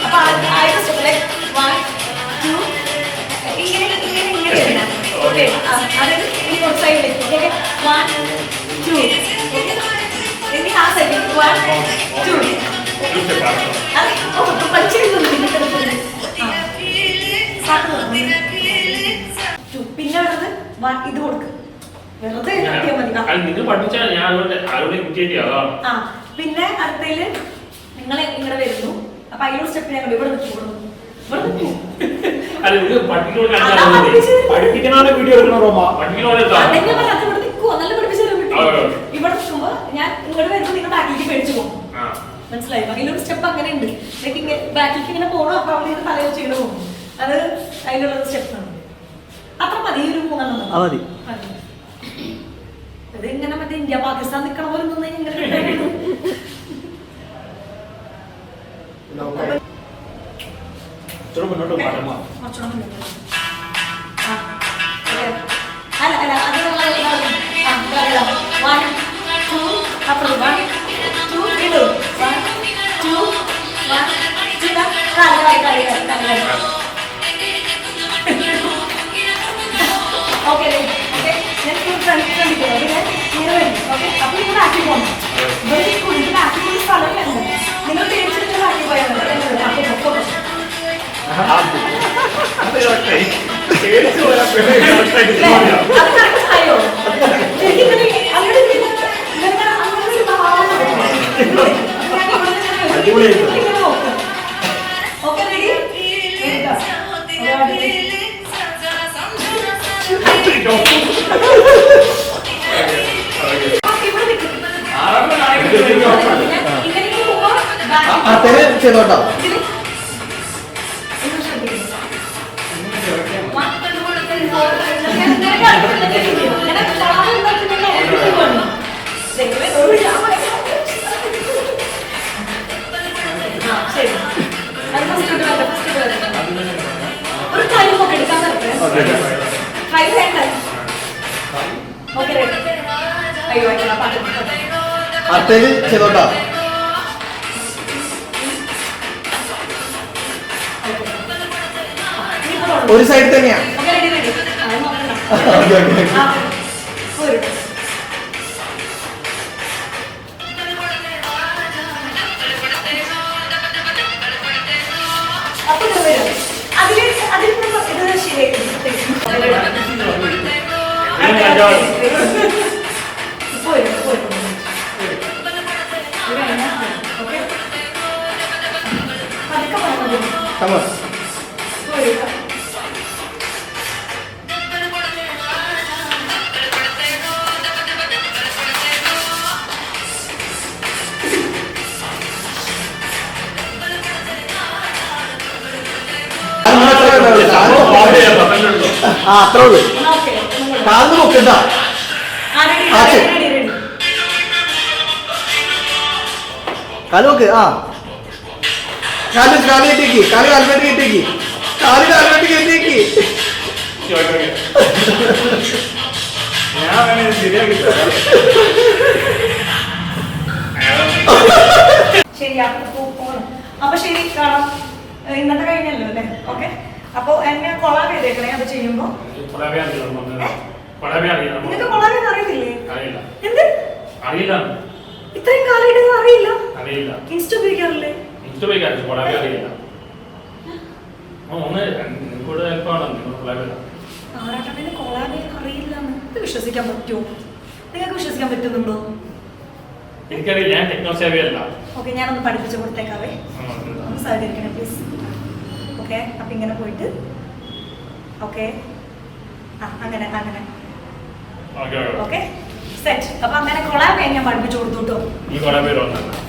അപ്പൊ ആദ്യത്തെ സ്റ്റെപ്പിലെ 1 2 ഇങ്ങനെ ഓക്കെ. അതായത് ഇനി ഒരു സൈഡിലേക്ക് ഓക്കെ 1 2 ഇനി ആ സൈഡിലേക്ക് 1 2 പിന്നെ വേണ്ടത് ഇത് കൊടുക്ക് വെറുതെ പിന്നെ അടുത്തതില് നിങ്ങൾ ഇങ്ങനെ വരുന്നു അപ്പൊ അതിലൊരു സ്റ്റെപ്പ് ഞങ്ങൾ ഇവിടെ നിൽക്കും ഇവിടെ നിൽക്കുമ്പോ ഞാൻ ഇങ്ങോട്ട് വരുമ്പോ നിങ്ങൾ ബാക്കിലേക്ക് പേടിച്ചു പോകും മനസ്സിലായി അതിലൊരു സ്റ്റെപ്പ് അങ്ങനെ ഉണ്ട് ബാക്കിലേക്ക് ഇങ്ങനെ പോകണം അപ്പൊ അവിടെ തല വെച്ച് ഇങ്ങനെ പോകും അത് അതിലുള്ള സ്റ്റെപ്പാണ് അത്ര മതി ഒരു 3 ഇത് ഇങ്ങനെ മറ്റേ ഇന്ത്യ പാകിസ്ഥാൻ നിൽക്കണ പോലെ നിന്ന് ഇങ്ങനെ അല്ല അല്ല അത് 1 2 അപ്പുറം 1 2 ഇടൂ 1 2 1 ഓക്കെ ഞാൻ ശ്രമിക്കുന്നു ഇങ്ങനെ വരും ഓക്കെ അപ്പൊ നിങ്ങൾ ആക്കി പോകണം ഇവിടെ കുളിക്കുന്ന ആക്കി പോകുന്ന സ്ഥലമല്ല നിങ്ങൾ തേച്ചിട്ട് ആക്കി പോയാൽ മതി അത് കറക്റ്റായോ ഓക്കെ റെഡി ചെയ്തോട്ടോ ഒരു കാര്യം ഒക്കെ എടുക്കാൻ അയ്യോ അടുത്തേക്ക് ചെയ്തോട്ടോ ഒരു സൈഡ് തന്നെയാ Come on. അത്രേ ഉള്ളൂ കാലിന് നോക്കണ്ട കാല് നോക്ക് കാല് കെട്ടിയേക്ക് കാല് കാൽമേട്ട് കെട്ടിയേക്ക് കാല് കാൽമേട്ട് കെട്ടിയേക്ക് ശരി അപ്പൊ ശരി കാണാം ഇന്നത്തെ കഴിഞ്ഞല്ലോ അല്ലേ ഓക്കെ അപ്പൊ എന്നെ കൊളാബ് ചെയ്തേക്കണേ അത് ചെയ്യുമ്പോ നിനക്ക് കൊളാബ് അറിയത്തില്ലേ എന്ത് ഇത്രയും കാലം അറിയില്ല ഇൻസ്റ്റ ഉപയോഗിക്കാറില്ലേ ആറാട്ടമ്മേനെ കൊളാബ് അറിയില്ല ഇത് വിശ്വസിക്കാൻ പറ്റുമോ നിങ്ങൾക്ക് വിശ്വസിക്കാൻ പറ്റുന്നുണ്ടോ എനിക്കറിയില്ല ഞാൻ ടെക്നോസേവയല്ല ഓക്കെ ഞാനൊന്ന് പഠിപ്പിച്ചു കൊടുത്തേക്കാവേ ഒന്ന് സഹകരിക്കണേ പ്ലീസ് ഓക്കെ അപ്പൊ ഇങ്ങനെ പോയിട്ട് ഓക്കെ അങ്ങനെ അങ്ങനെ ഓക്കെ സെറ്റ് അപ്പൊ അങ്ങനെ കൊളാബ് ഞാൻ പഠിപ്പിച്ചു കൊടുത്തു കേട്ടോ